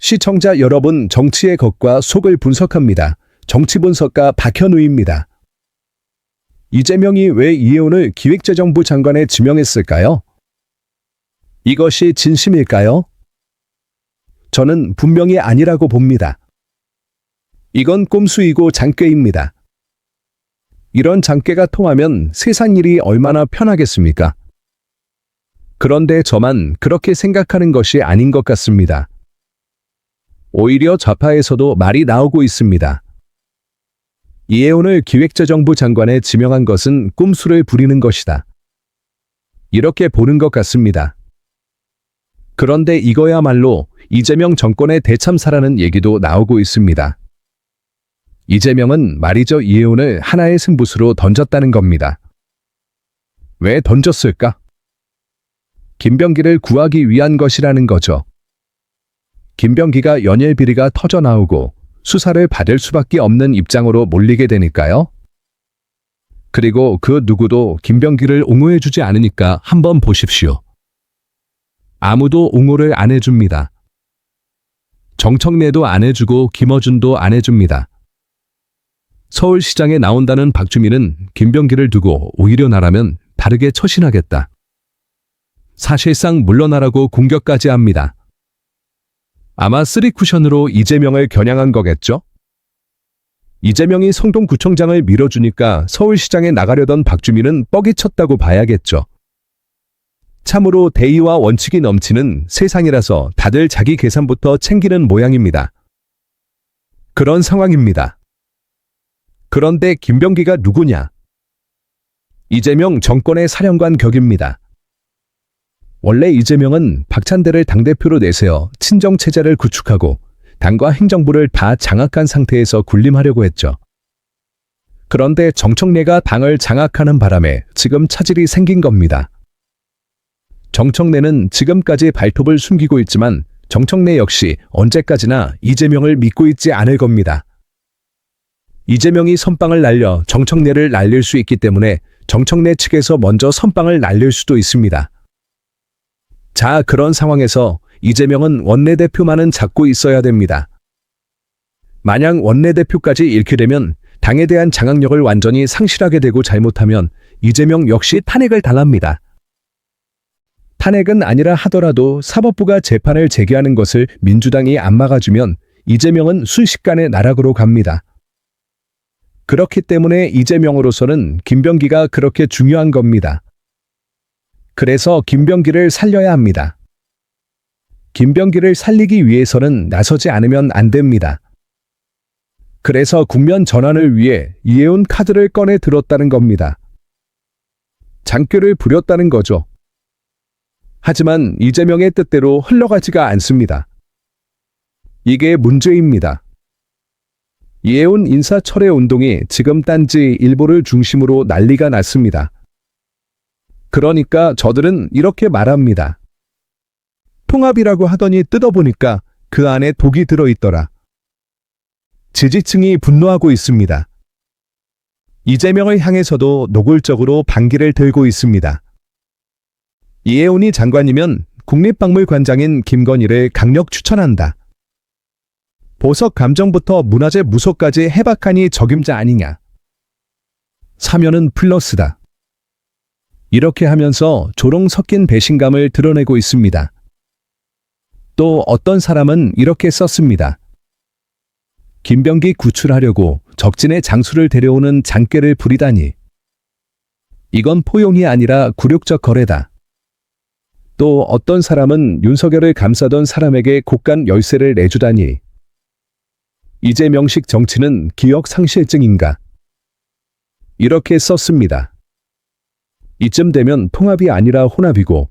시청자 여러분, 정치의 겉과 속을 분석합니다. 정치분석가 박현우입니다. 이재명이 왜 이혜훈을 기획재정부 장관에 지명했을까요? 이것이 진심일까요? 저는 분명히 아니라고 봅니다. 이건 꼼수이고 장꾀입니다. 이런 장꾀가 통하면 세상 일이 얼마나 편하겠습니까? 그런데 저만 그렇게 생각하는 것이 아닌 것 같습니다. 오히려 좌파에서도 말이 나오고 있습니다. 이혜훈을 기획재정부 장관에 지명한 것은 꼼수를 부리는 것이다. 이렇게 보는 것 같습니다. 그런데 이거야말로 이재명 정권의 대참사라는 얘기도 나오고 있습니다. 이재명은 말이죠, 이혜훈을 하나의 승부수로 던졌다는 겁니다. 왜 던졌을까? 김병기를 구하기 위한 것이라는 거죠. 김병기가 연일 비리가 터져나오고 수사를 받을 수밖에 없는 입장으로 몰리게 되니까요. 그리고 그 누구도 김병기를 옹호해주지 않으니까 한번 보십시오. 아무도 옹호를 안 해줍니다. 정청래도 안 해주고 김어준도 안 해줍니다. 서울시장에 나온다는 박주민은 김병기를 두고 오히려 나라면 다르게 처신하겠다. 사실상 물러나라고 공격까지 합니다. 아마 쓰리쿠션으로 이재명을 겨냥한 거겠죠? 이재명이 성동구청장을 밀어주니까 서울시장에 나가려던 박주민은 뻑이 쳤다고 봐야겠죠. 참으로 대의와 원칙이 넘치는 세상이라서 다들 자기 계산부터 챙기는 모양입니다. 그런 상황입니다. 그런데 김병기가 누구냐? 이재명 정권의 사령관 격입니다. 원래 이재명은 박찬대를 당대표로 내세워 친정체제를 구축하고 당과 행정부를 다 장악한 상태에서 군림하려고 했죠. 그런데 정청래가 당을 장악하는 바람에 지금 차질이 생긴 겁니다. 정청래는 지금까지 발톱을 숨기고 있지만 정청래 역시 언제까지나 이재명을 믿고 있지 않을 겁니다. 이재명이 선빵을 날려 정청래를 날릴 수 있기 때문에 정청래 측에서 먼저 선빵을 날릴 수도 있습니다. 자, 그런 상황에서 이재명은 원내대표만은 잡고 있어야 됩니다. 만약 원내대표까지 잃게 되면 당에 대한 장악력을 완전히 상실하게 되고 잘못하면 이재명 역시 탄핵을 당합니다. 탄핵은 아니라 하더라도 사법부가 재판을 제기하는 것을 민주당이 안 막아주면 이재명은 순식간에 나락으로 갑니다. 그렇기 때문에 이재명으로서는 김병기가 그렇게 중요한 겁니다. 그래서 김병기를 살려야 합니다. 김병기를 살리기 위해서는 나서지 않으면 안 됩니다. 그래서 국면 전환을 위해 이혜훈 카드를 꺼내 들었다는 겁니다. 장꾀를 부렸다는 거죠. 하지만 이재명의 뜻대로 흘러가지가 않습니다. 이게 문제입니다. 이혜훈 인사철회 운동이 지금 딴지 일보를 중심으로 난리가 났습니다. 그러니까 저들은 이렇게 말합니다. 통합이라고 하더니 뜯어보니까 그 안에 독이 들어있더라. 지지층이 분노하고 있습니다. 이재명을 향해서도 노골적으로 반기를 들고 있습니다. 이혜훈이 장관이면 국립박물관장인 김건희를 강력 추천한다. 보석 감정부터 문화재 무소까지 해박하니 적임자 아니냐. 사면은 플러스다. 이렇게 하면서 조롱 섞인 배신감을 드러내고 있습니다. 또 어떤 사람은 이렇게 썼습니다. 김병기 구출하려고 적진의 장수를 데려오는 장꾀를 부리다니. 이건 포용이 아니라 굴욕적 거래다. 또 어떤 사람은 윤석열을 감싸던 사람에게 곡간 열쇠를 내주다니. 이재명식 정치는 기억 상실증인가? 이렇게 썼습니다. 이쯤 되면 통합이 아니라 혼합이고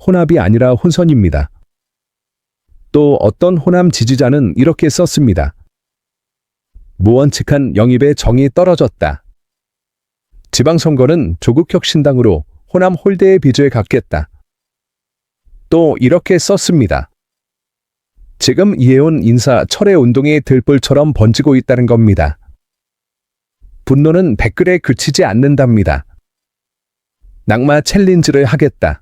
혼합이 아니라 혼선입니다. 또 어떤 호남 지지자는 이렇게 썼습니다. 무원칙한 영입의 정이 떨어졌다. 지방선거는 조국혁신당으로 호남 홀대의 빚을 갚겠다. 또 이렇게 썼습니다. 지금 이혜훈 인사 철회 운동이 들불처럼 번지고 있다는 겁니다. 분노는 댓글에 그치지 않는답니다. 낙마 챌린지를 하겠다.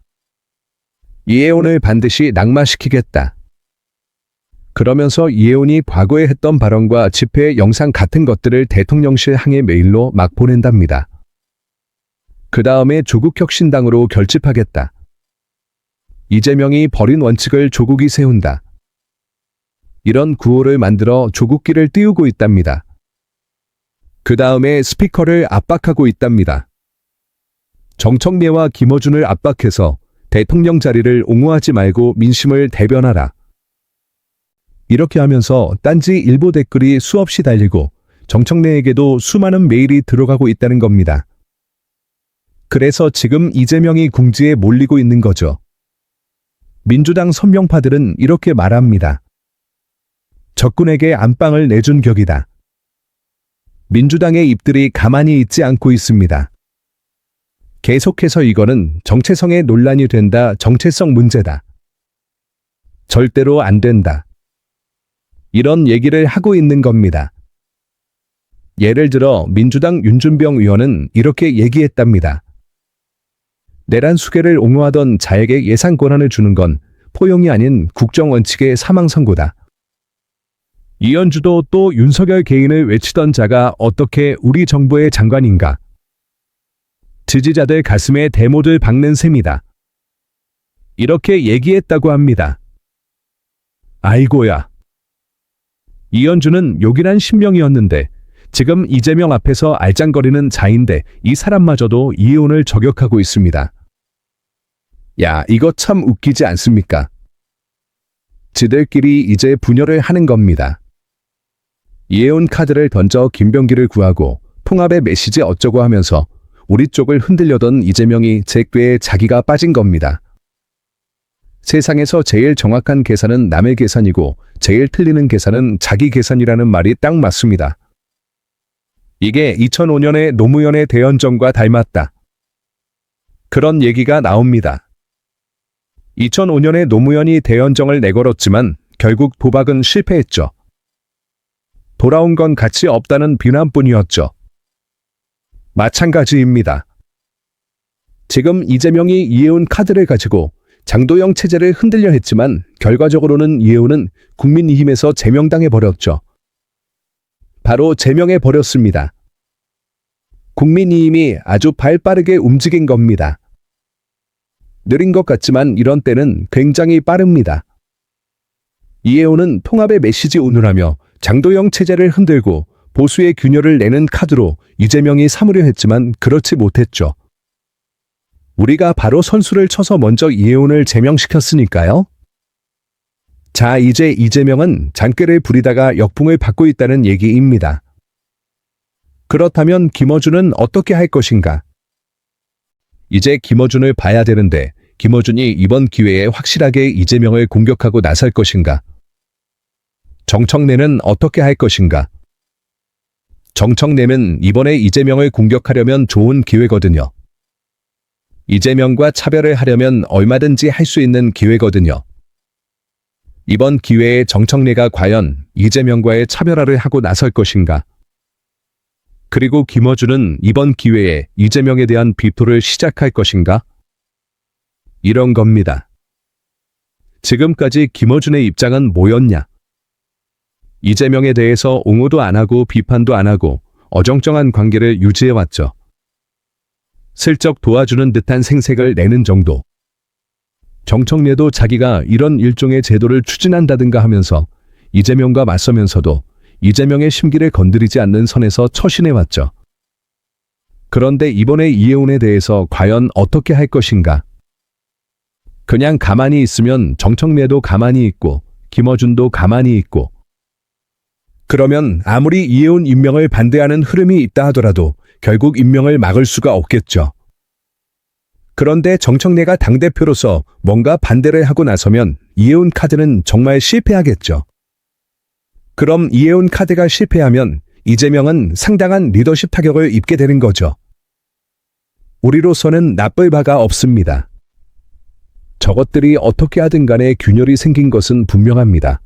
이혜훈을 반드시 낙마시키겠다. 그러면서 이혜훈이 과거에 했던 발언과 집회 영상 같은 것들을 대통령실 항해 메일로 막 보낸답니다. 그 다음에 조국혁신당으로 결집하겠다. 이재명이 버린 원칙을 조국이 세운다. 이런 구호를 만들어 조국기를 띄우고 있답니다. 그 다음에 스피커를 압박하고 있답니다. 정청래와 김어준을 압박해서 대통령 자리를 옹호하지 말고 민심을 대변하라. 이렇게 하면서 딴지 일보 댓글이 수없이 달리고 정청래에게도 수많은 메일이 들어가고 있다는 겁니다. 그래서 지금 이재명이 궁지에 몰리고 있는 거죠. 민주당 선명파들은 이렇게 말합니다. 적군에게 안방을 내준 격이다. 민주당의 입들이 가만히 있지 않고 있습니다. 계속해서 이거는 정체성의 논란이 된다. 정체성 문제다. 절대로 안 된다. 이런 얘기를 하고 있는 겁니다. 예를 들어 민주당 윤준병 의원은 이렇게 얘기했답니다. 내란 수괴를 옹호하던 자에게 예산 권한을 주는 건 포용이 아닌 국정원칙의 사망선고다. 이현주도 또 윤석열 개인을 외치던 자가 어떻게 우리 정부의 장관인가. 지지자들 가슴에 대못을 박는 셈이다. 이렇게 얘기했다고 합니다. 아이고야. 이현주는 요긴한 신명이었는데 지금 이재명 앞에서 알짱거리는 자인데 이 사람마저도 이혜훈을 저격하고 있습니다. 야, 이거 참 웃기지 않습니까? 지들끼리 이제 분열을 하는 겁니다. 이혜훈 카드를 던져 김병기를 구하고 통합의 메시지 어쩌고 하면서 우리 쪽을 흔들려던 이재명이 제 꾀에 자기가 빠진 겁니다. 세상에서 제일 정확한 계산은 남의 계산이고 제일 틀리는 계산은 자기 계산이라는 말이 딱 맞습니다. 이게 2005년의 노무현의 대연정과 닮았다. 그런 얘기가 나옵니다. 2005년에 노무현이 대연정을 내걸었지만 결국 도박은 실패했죠. 돌아온 건 가치 없다는 비난뿐이었죠. 마찬가지입니다. 지금 이재명이 이혜훈 카드를 가지고 장도영 체제를 흔들려 했지만 결과적으로는 이혜훈은 국민의힘에서 제명당해 버렸죠. 바로 제명해 버렸습니다. 국민의힘이 아주 발빠르게 움직인 겁니다. 느린 것 같지만 이런 때는 굉장히 빠릅니다. 이혜훈은 통합의 메시지 운운하며 장도영 체제를 흔들고 보수의 균열을 내는 카드로 이재명이 삼으려 했지만 그렇지 못했죠. 우리가 바로 선수를 쳐서 먼저 이혜훈을 제명시켰으니까요. 자, 이제 이재명은 장꾀를 부리다가 역풍을 받고 있다는 얘기입니다. 그렇다면 김어준은 어떻게 할 것인가? 이제 김어준을 봐야 되는데 김어준이 이번 기회에 확실하게 이재명을 공격하고 나설 것인가? 정청래는 어떻게 할 것인가? 정청래는 이번에 이재명을 공격하려면 좋은 기회거든요. 이재명과 차별을 하려면 얼마든지 할 수 있는 기회거든요. 이번 기회에 정청래가 과연 이재명과의 차별화를 하고 나설 것인가? 그리고 김어준은 이번 기회에 이재명에 대한 비토를 시작할 것인가? 이런 겁니다. 지금까지 김어준의 입장은 뭐였냐? 이재명에 대해서 옹호도 안 하고 비판도 안 하고 어정쩡한 관계를 유지해왔죠. 슬쩍 도와주는 듯한 생색을 내는 정도. 정청래도 자기가 이런 일종의 제도를 추진한다든가 하면서 이재명과 맞서면서도 이재명의 심기를 건드리지 않는 선에서 처신해왔죠. 그런데 이번에 이혜훈에 대해서 과연 어떻게 할 것인가? 그냥 가만히 있으면 정청래도 가만히 있고 김어준도 가만히 있고 그러면 아무리 이혜훈 임명을 반대하는 흐름이 있다 하더라도 결국 임명을 막을 수가 없겠죠. 그런데 정청래가 당대표로서 뭔가 반대를 하고 나서면 이혜훈 카드는 정말 실패하겠죠. 그럼 이혜훈 카드가 실패하면 이재명은 상당한 리더십 타격을 입게 되는 거죠. 우리로서는 나쁠 바가 없습니다. 저것들이 어떻게 하든 간에 균열이 생긴 것은 분명합니다.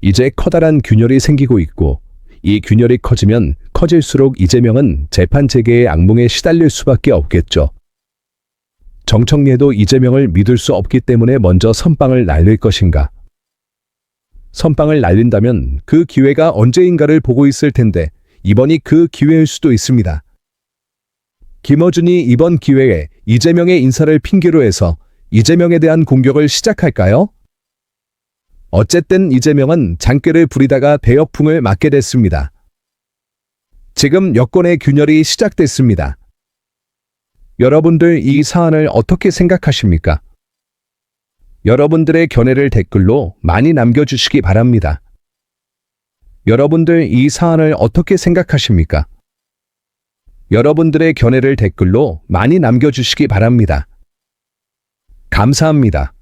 이제 커다란 균열이 생기고 있고 이 균열이 커지면 커질수록 이재명은 재판 체계의 악몽에 시달릴 수밖에 없겠죠. 정청래도 이재명을 믿을 수 없기 때문에 먼저 선빵을 날릴 것인가? 선빵을 날린다면 그 기회가 언제인가를 보고 있을 텐데 이번이 그 기회일 수도 있습니다. 김어준이 이번 기회에 이재명의 인사를 핑계로 해서 이재명에 대한 공격을 시작할까요? 어쨌든 이재명은 장꾀를 부리다가 대역풍을 맞게 됐습니다. 지금 여권의 균열이 시작됐습니다. 여러분들 이 사안을 어떻게 생각하십니까? 여러분들의 견해를 댓글로 많이 남겨주시기 바랍니다. 여러분들 이 사안을 어떻게 생각하십니까? 여러분들의 견해를 댓글로 많이 남겨주시기 바랍니다. 감사합니다.